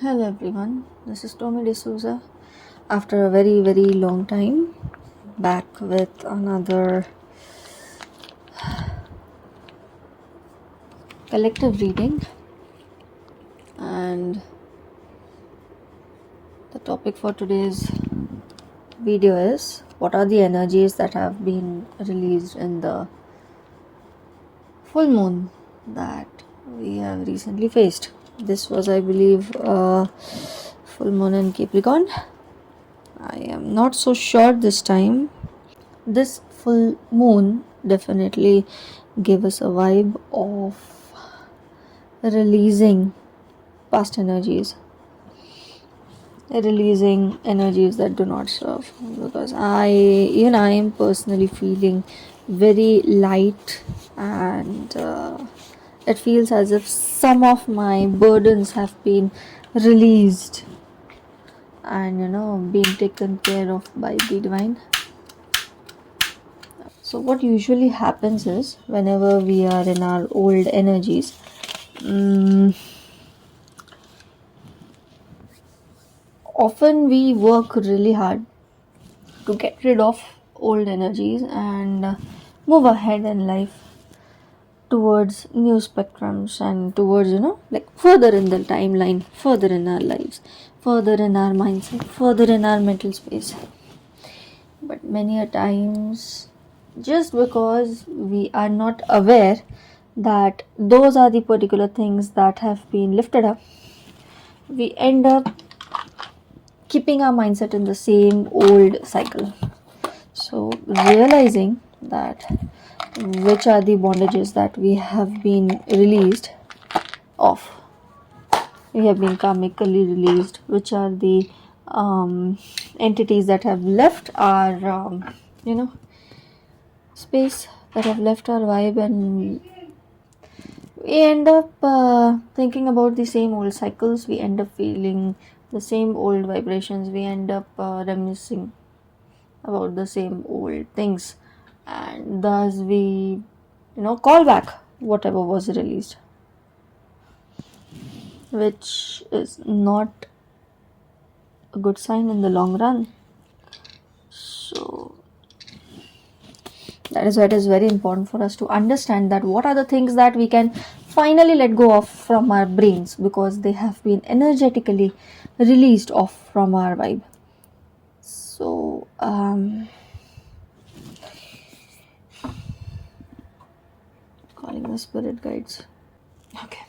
Hello everyone, this is Tommy D'Souza. After a very long time, back with another collective reading, and the topic for today's video is what are the energies that have been released in the full moon that we have recently faced. This was, I believe, full moon in Capricorn. I am not so sure this time. This full moon definitely gave us a vibe of releasing past energies, releasing energies that do not serve, because I am personally feeling very light, and it feels as if some of my burdens have been released and being taken care of by the divine. So what usually happens is whenever we are in our old energies, often we work really hard to get rid of old energies and move ahead in life towards new spectrums and towards like further in the timeline, further in our lives, further in our mindset, further in our mental space. But many a times, just because we are not aware that those are the particular things that have been lifted up, we end up keeping our mindset in the same old cycle. So realizing that which are the bondages that we have been released of, we have been karmically released, which are the entities that have left our space, that have left our vibe, and we end up thinking about the same old cycles, we end up feeling the same old vibrations, we end up reminiscing about the same old things, and thus we call back whatever was released, which is not a good sign in the long run. So that is why it is very important for us to understand that what are the things that we can finally let go of from our brains, because they have been energetically released off from our vibe. So calling the spirit guides. Okay.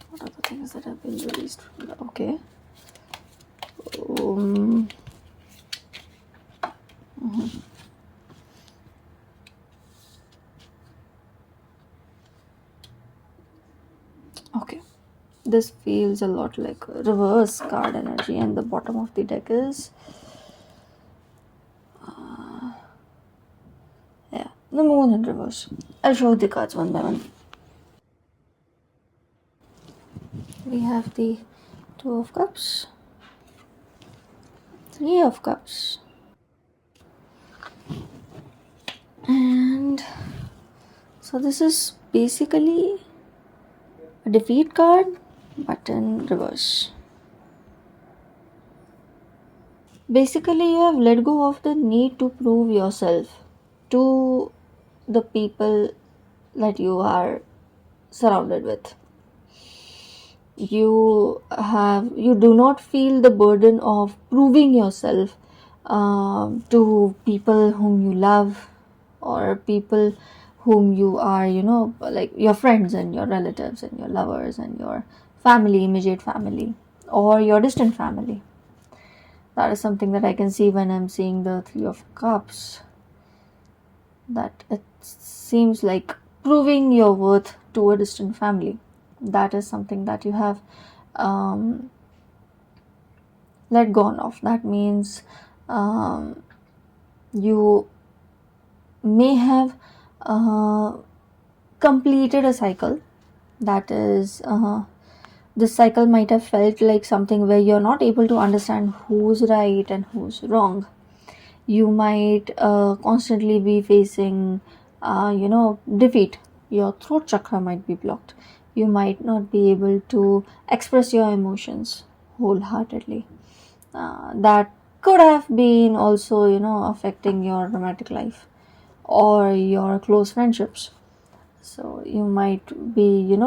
What are the things that have been released? Okay. Okay. This feels a lot like reverse card energy, and the bottom of the deck is the moon in reverse. I'll show the cards one by one. We have the Two of Cups, Three of Cups, and so this is basically a defeat card, but in reverse. Basically, you have let go of the need to prove yourself to the people that you are surrounded with. You do not feel the burden of proving yourself to people whom you love, or people whom you are like your friends and your relatives and your lovers and your family, immediate family, or your distant family. That is something that I can see when I'm seeing the Three of Cups, that it seems like proving your worth to a distant family. That is something that you have let go of. That means you may have completed a cycle. That is, this cycle might have felt like something where you're not able to understand who's right and who's wrong. You might constantly be facing defeat. Your throat chakra might be blocked. You might not be able to express your emotions wholeheartedly. That could have been also affecting your romantic life or your close friendships. So you might be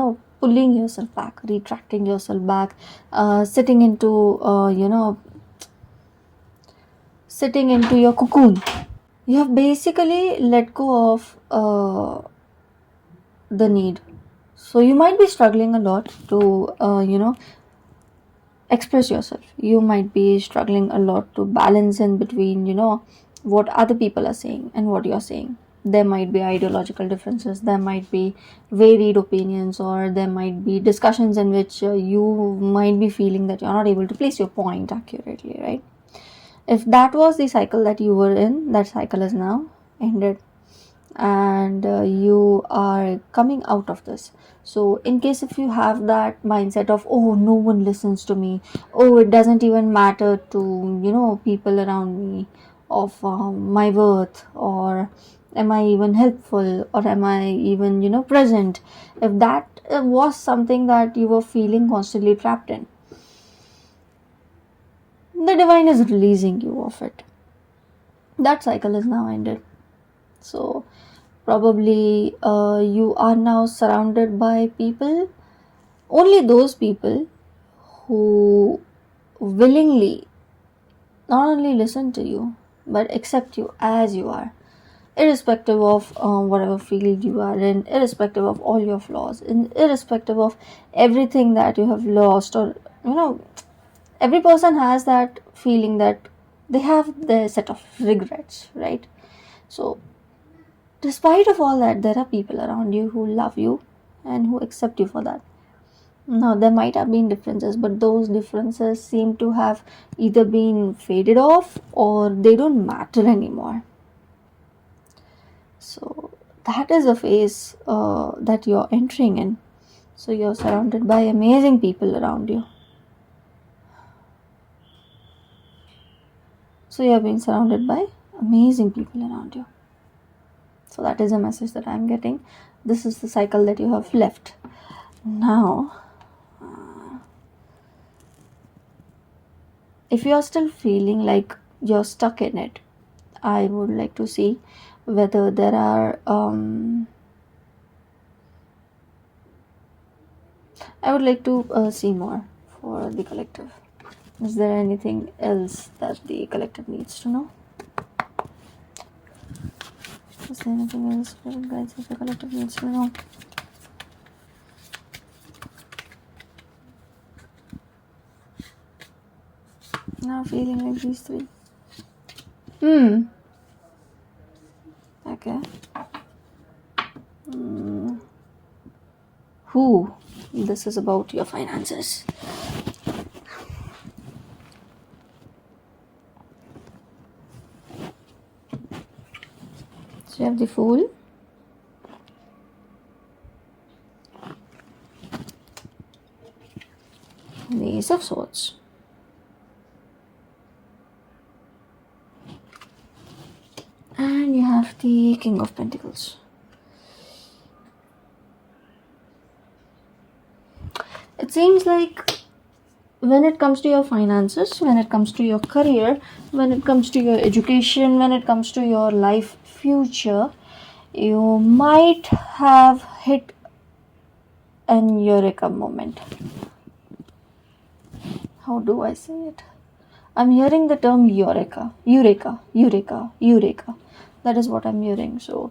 pulling yourself back, retracting yourself back, sitting into sitting into your cocoon. You have basically let go of the need. So you might be struggling a lot to express yourself. You might be struggling a lot to balance in between what other people are saying and what you're saying. There might be ideological differences, there might be varied opinions, or there might be discussions in which you might be feeling that you're not able to place your point accurately, right? If that was the cycle that you were in, that cycle is now ended, and you are coming out of this. So in case if you have that mindset of, oh, no one listens to me, oh, it doesn't even matter to people around me of my worth, or am I even helpful, or am I even present, if that was something that you were feeling constantly trapped in, the divine is releasing you of it. That cycle is now ended. So probably you are now surrounded by people, only those people who willingly not only listen to you but accept you as you are, irrespective of whatever field you are in, irrespective of all your flaws, irrespective of everything that you have lost, or every person has that feeling that they have their set of regrets, right? So despite of all that, there are people around you who love you and who accept you for that. Now, there might have been differences, but those differences seem to have either been faded off or they don't matter anymore. So, that is a phase that you're entering in. So, you're surrounded by amazing people around you. So, you have been surrounded by amazing people around you. So, that is a message that I'm getting. This is the cycle that you have left. Now, if you are still feeling like you're stuck in it, I would like to see whether there are I would like to see more for the collective. Is there anything else that the collective needs to know? Is there anything else guys that the collective needs to know? Now feeling like these three. Okay. Who? This is about your finances. So you have the Fool, the Ace of Swords, and you have the King of Pentacles. It seems like when it comes to your finances, when it comes to your career, when it comes to your education, when it comes to your life future, you might have hit an eureka moment. How do I say it? I'm hearing the term eureka, eureka, eureka, eureka. That is what I'm hearing. So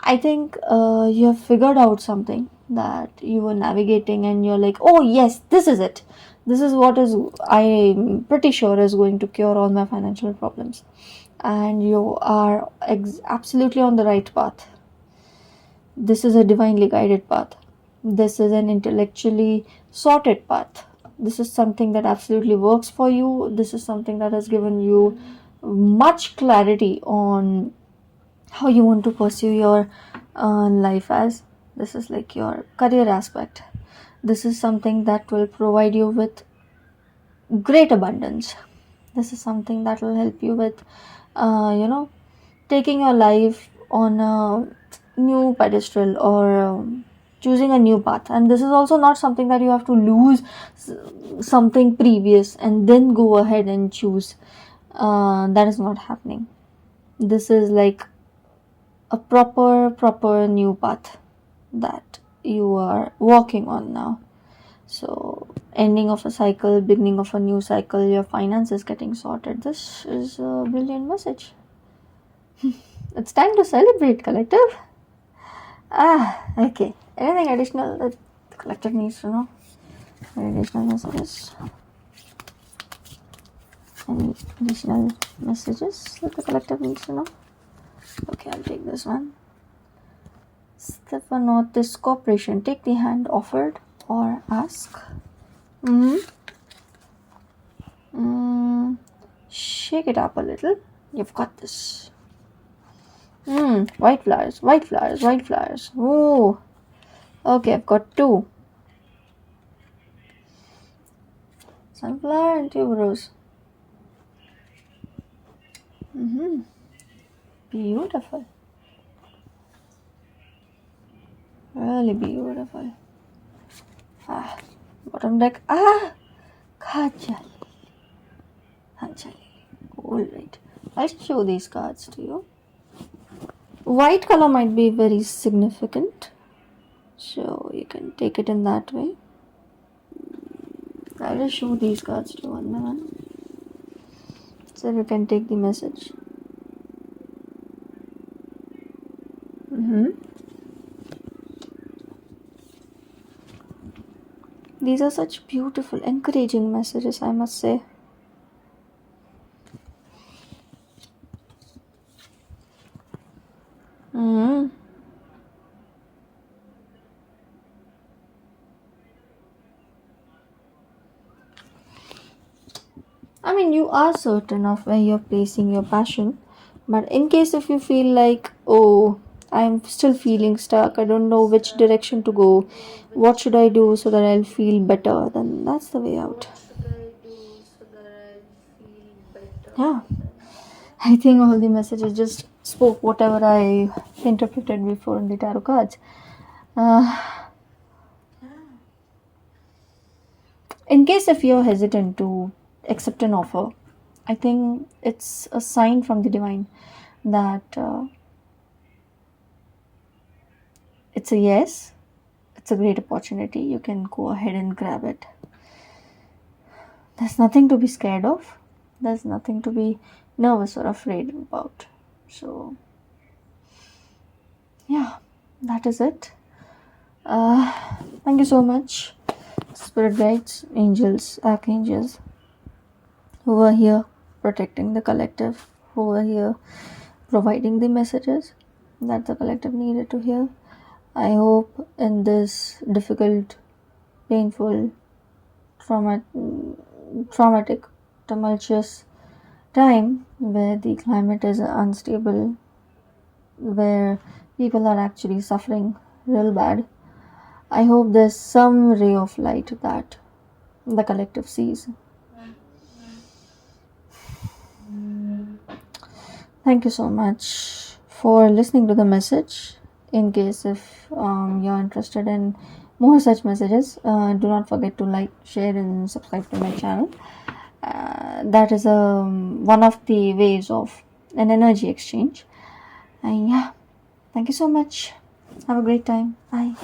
I think you have figured out something that you were navigating, and you're like, oh yes, this is it. This is what is I'm pretty sure is going to cure all my financial problems. And you are absolutely on the right path. This is a divinely guided path. This is an intellectually sorted path. This is something that absolutely works for you. This is something that has given you much clarity on how you want to pursue your life as. This is like your career aspect. This is something that will provide you with great abundance. This is something that will help you with, you know, taking your life on a new pedestal, or choosing a new path. And this is also not something that you have to lose something previous and then go ahead and choose. That is not happening. This is like a proper new path that you are walking on now. So, ending of a cycle, beginning of a new cycle, your finances getting sorted. This is a brilliant message. It's time to celebrate, collective. Okay. Anything additional that the collective needs to know? Any additional messages? Any additional messages that the collective needs to know? Okay, I'll take this one. Stephanotis Corporation. Take the hand offered or ask. Shake it up a little. You've got this. White flowers, white flowers, white flowers. Ooh. Okay, I've got two. Sunflower and tuberose. Beautiful. Really beautiful. Bottom deck. Kajal. Anjali. Alright. I'll show these cards to you. White color might be very significant, so you can take it in that way. I'll just show these cards to you one by one, so you can take the message. These are such beautiful, encouraging messages, I must say. I mean, you are certain of where you're placing your passion, but in case if you feel like, oh, I'm still feeling stuck, I don't know which direction to go, what should I do so that I'll feel better, then that's the way out. Yeah, I think all the messages just spoke whatever I interpreted before in the tarot cards. Uh, in case if you're hesitant to accept an offer, I think it's a sign from the divine that it's a yes, it's a great opportunity. You can go ahead and grab it. There's nothing to be scared of, there's nothing to be nervous or afraid about. So, yeah, that is it. Uh, Thank you so much, spirit guides, angels, archangels, who are here protecting the collective, who are here providing the messages that the collective needed to hear. I hope in this difficult, painful, traumatic, tumultuous time where the climate is unstable, where people are actually suffering real bad, I hope there's some ray of light that the collective sees. Thank you so much for listening to the message. In case if you're interested in more such messages, do not forget to like, share, and subscribe to my channel. That is one of the ways of an energy exchange. And yeah, thank you so much. Have a great time. Bye.